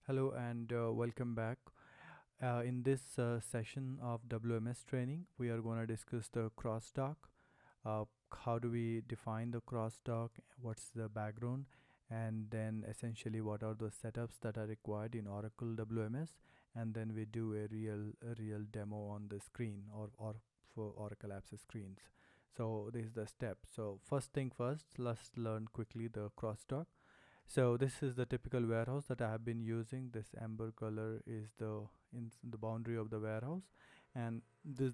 Hello and welcome back. In this session of WMS training, we are going to discuss the crosstalk. How do we define the crosstalk? What's the background? And then essentially, what are the setups that are required in Oracle WMS? And then we do a real demo on the screen or for Oracle Apps screens. So this is the step. So first thing first, let's learn quickly the crosstalk. So this is the typical warehouse that I have been using. This amber color is the boundary of the warehouse, and this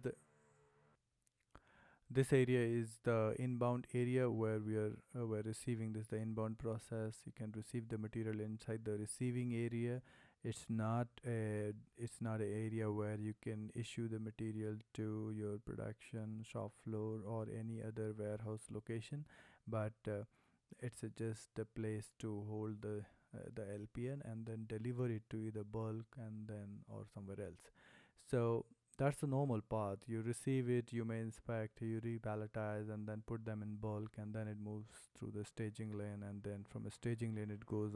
area is the inbound area where we're receiving this the inbound process. You can receive the material inside the receiving area. It's not a area where you can issue the material to your production shop floor or any other warehouse location, but it's just a place to hold the LPN and then deliver it to either bulk and then or somewhere else. So that's the normal path. You receive it, you may inspect, you repalletize, and then put them in bulk, and then it moves through the staging lane, and then from a staging lane it goes.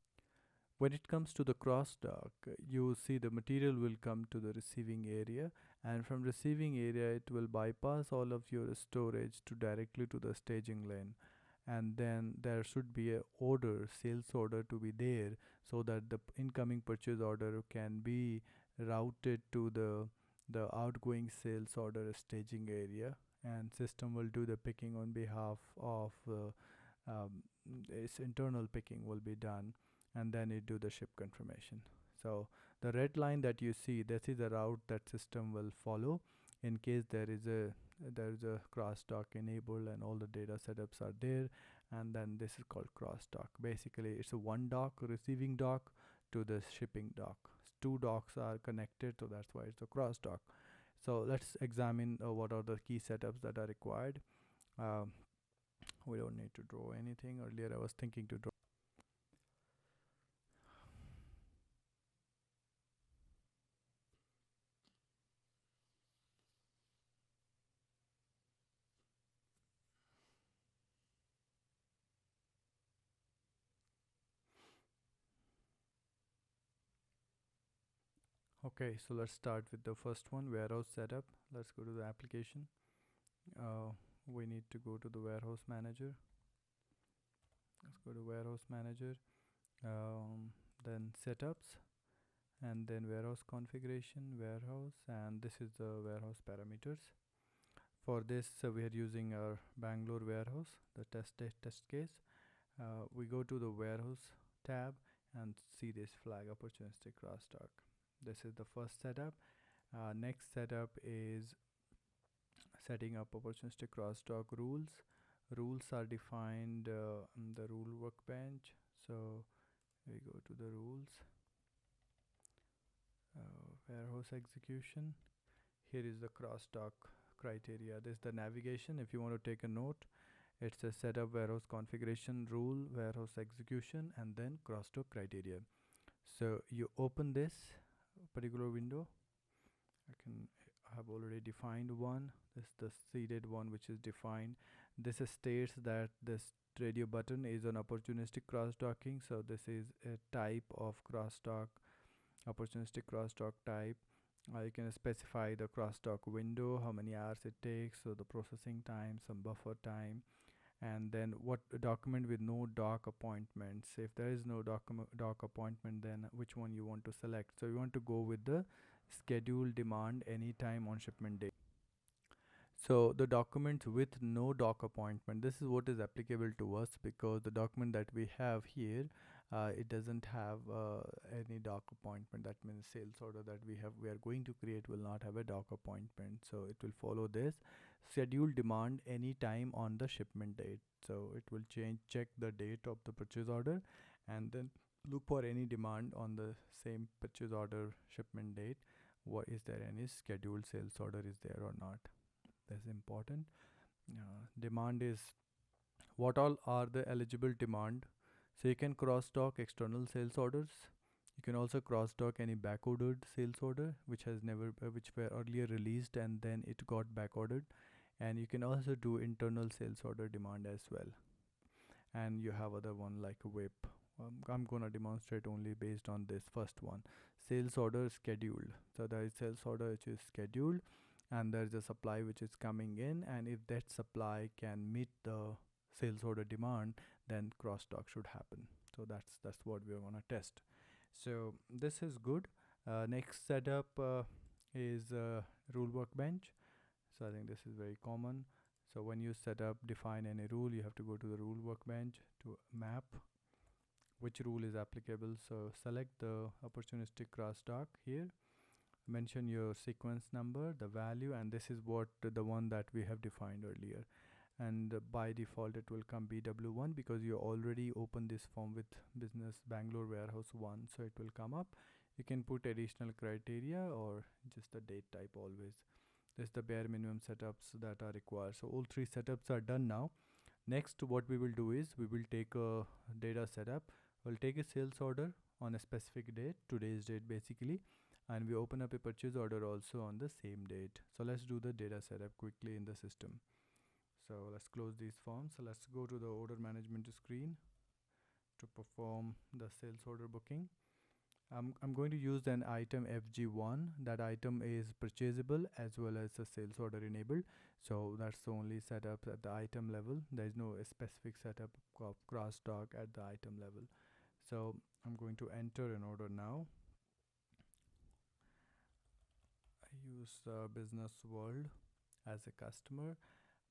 When it comes to the crossdock, you see the material will come to the receiving area, and from receiving area it will bypass all of your storage to directly to the staging lane, and then there should be a sales order to be there, so that the incoming purchase order can be routed to the outgoing sales order staging area, and system will do the picking on behalf of its internal picking will be done, and then it do the ship confirmation. So the red line that you see, this is the route that system will follow in case there is a crosstalk enabled and all the data setups are there. And then this is called crosstalk. Basically it's a one dock, receiving dock, to the shipping dock. Two docks are connected, so that's why it's a crosstalk. So let's examine what are the key setups that are required. um, we don't need to draw anything. Earlier I was thinking to draw. Okay, so let's start with the first one, warehouse setup. Let's go to the application. We need to go to the warehouse manager. Let's go to warehouse manager, then setups, and then warehouse configuration, warehouse, and this is the warehouse parameters. For this, we are using our Bangalore warehouse, the test case. We go to the warehouse tab and see this flag, opportunistic crosstalk. This is the first setup. Next setup is setting up opportunistic crosstalk rules. Rules are defined on the rule workbench. So we go to the rules, warehouse execution. Here is the crosstalk criteria. This is the navigation. If you want to take a note, it's a setup, warehouse configuration, rule, warehouse execution, and then crosstalk criteria. So you open this particular window. I have already defined one. This is the seeded one which is defined. This states that this radio button is an opportunistic crosstalking. So this is a type of crosstalk, opportunistic crosstalk type. You can specify the crosstalk window, how many hours it takes, so the processing time, some buffer time, and then what document with no dock appointments. If there is no dock appointment, then which one you want to select. So you want to go with the schedule demand anytime on shipment day. So the documents with no dock appointment, this is what is applicable to us, because the document that we have here, it doesn't have any dock appointment. That means sales order that we are going to create will not have a dock appointment. So it will follow this schedule demand any time on the shipment date. So it will check the date of the purchase order, and then look for any demand on the same purchase order shipment date. What is there, any scheduled sales order is there or not? That's important. Demand is what all are the eligible demand. So you can cross-dock external sales orders. You can also cross-dock any back-ordered sales order which has never which were earlier released and then it got back-ordered, and you can also do internal sales order demand as well. And you have other one like WIP, I'm gonna demonstrate only based on this first one. Sales order scheduled. So there is sales order which is scheduled, and there is a supply which is coming in, and if that supply can meet the sales order demand, then crosstalk should happen. So that's what we want to test. So this is good. Next setup is rule workbench. So I think this is very common. So when you set up define any rule, you have to go to the rule workbench to map which rule is applicable. So select the opportunistic crosstalk here, mention your sequence number, the value, and this is what the one that we have defined earlier. And by default it will come BW1 because you already opened this form with business Bangalore warehouse 1, so it will come up. You can put additional criteria or just the date type always. This is the bare minimum setups that are required. So all three setups are done now. Next, what we will do is we will take a data setup. We'll take a sales order on a specific date, today's date basically, and we open up a purchase order also on the same date. So let's do the data setup quickly in the system. So let's close these forms. So let's go to the order management screen to perform the sales order booking. I'm going to use an item FG1. That item is purchasable as well as a sales order enabled. So that's the only setup at the item level. There is no specific setup of crosstalk at the item level. So I'm going to enter an order now. I use business world as a customer.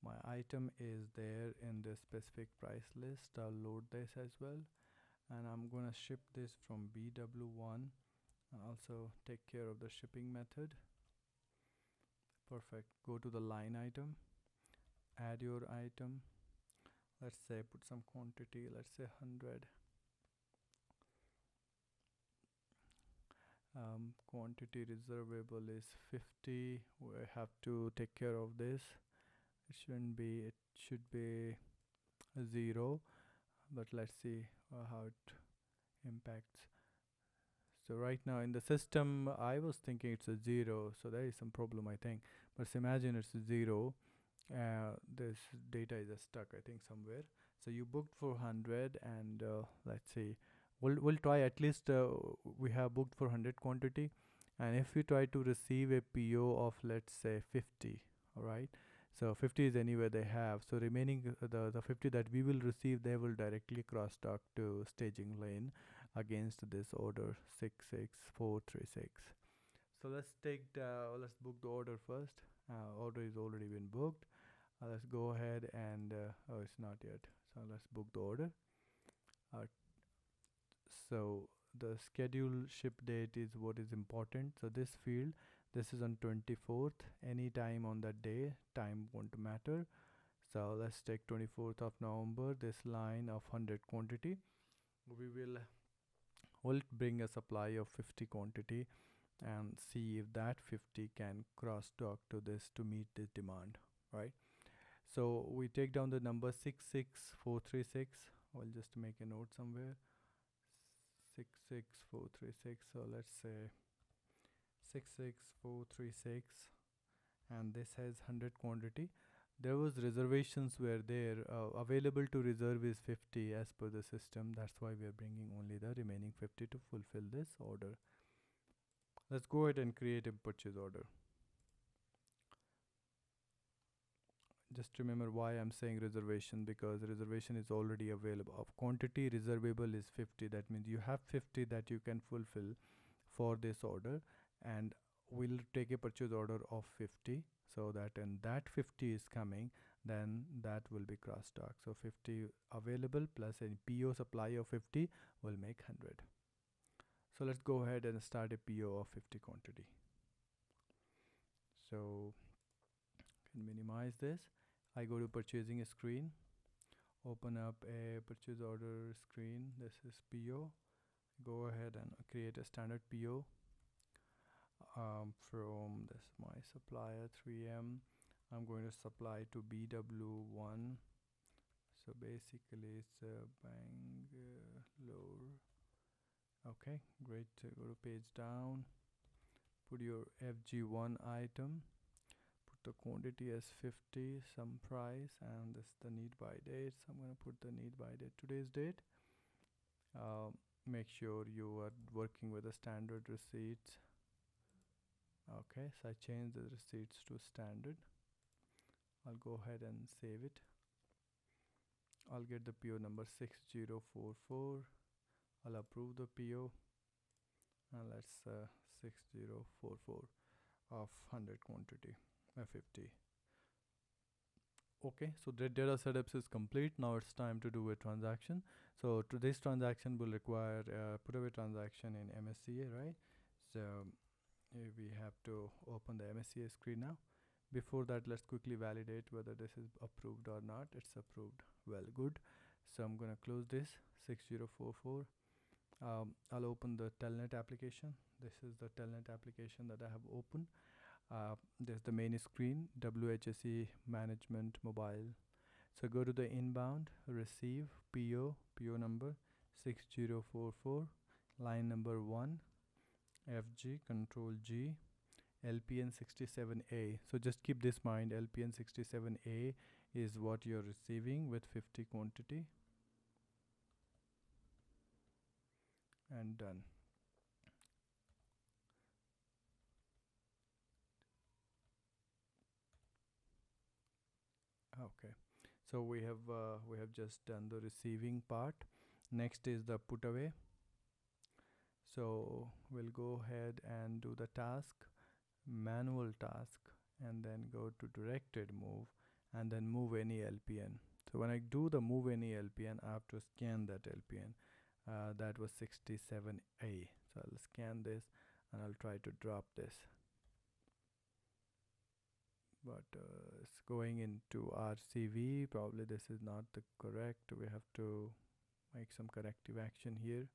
My item is there in the specific price list. I'll load this as well, and I'm gonna ship this from BW1 and also take care of the shipping method. Perfect. Go to the line item, add your item. Let's say put some quantity, let's say 100. Quantity reservable is 50. We have to take care of this. It shouldn't be, it should be 0, but let's see how it impacts. So right now in the system I was thinking it's a 0, so there is some problem I think, but imagine it's a 0. This data is stuck I think somewhere. So you booked for 100, and let's see, we'll try at least we have booked for 100 quantity, and if we try to receive a PO of let's say 50, all right, so 50 is anywhere they have, so remaining the 50 that we will receive, they will directly cross talk to staging lane against this order 66436. So let's book the order first. Order is already been booked. Let's go ahead and oh, it's not yet, so let's book the order. So the schedule ship date is what is important. So this field, this is on 24th, any time on that day, time won't matter. So let's take 24th of November, this line of 100 quantity. We'll bring a supply of 50 quantity and see if that 50 can cross dock to this to meet this demand, right? So we take down the number 66436. I'll just make a note somewhere. 66436. So let's say 66436, and this has 100 quantity. There was reservations were there, available to reserve is 50 as per the system. That's why we are bringing only the remaining 50 to fulfill this order. Let's go ahead and create a purchase order. Just remember why I'm saying reservation, because reservation is already available. Of quantity reservable is 50. That means you have 50 that you can fulfill for this order, and we'll take a purchase order of 50, so that and that 50 is coming, then that will be crosstalk. So 50 available plus a PO supply of 50 will make 100. So let's go ahead and start a PO of 50 quantity. So can minimize this. I go to purchasing screen, open up a purchase order screen. This is PO. Go ahead and create a standard PO from this my supplier 3M. I'm going to supply to BW1. So basically it's Bangalore. Okay, great. Go to page down, put your FG1 item, put the quantity as 50, some price, and this is the need by date. So I'm going to put the need by date, today's date. uh, make sure you are working with the standard receipts. Okay, so I changed the receipts to standard. I'll go ahead and save it. I'll get the PO number 6044. I'll approve the PO, and let's 6044 of 100 quantity 50. Okay, so the data setups is complete. Now it's time to do a transaction. So today's transaction will require put away transaction in MSCA, right? So we have to open the MSCA screen now. Before that, let's quickly validate whether this is approved or not. It's approved. Well, good. So I'm gonna close this 6044. I'll open the telnet application. This is the telnet application that I have opened. There's the main screen, WHSE management mobile. So go to the inbound, receive PO number 6044, line number 1, FG, control G, LPN 67A. So just keep this mind, LPN 67A is what you're receiving with 50 quantity. And done. Okay, so we have just done the receiving part. Next is the put away. So we'll go ahead and do the task, manual task, and then go to directed move, and then move any LPN. So when I do the move any LPN, I have to scan that LPN. That was 67A. So I'll scan this and I'll try to drop this. But it's going into RCV. Probably this is not the correct. We have to make some corrective action here.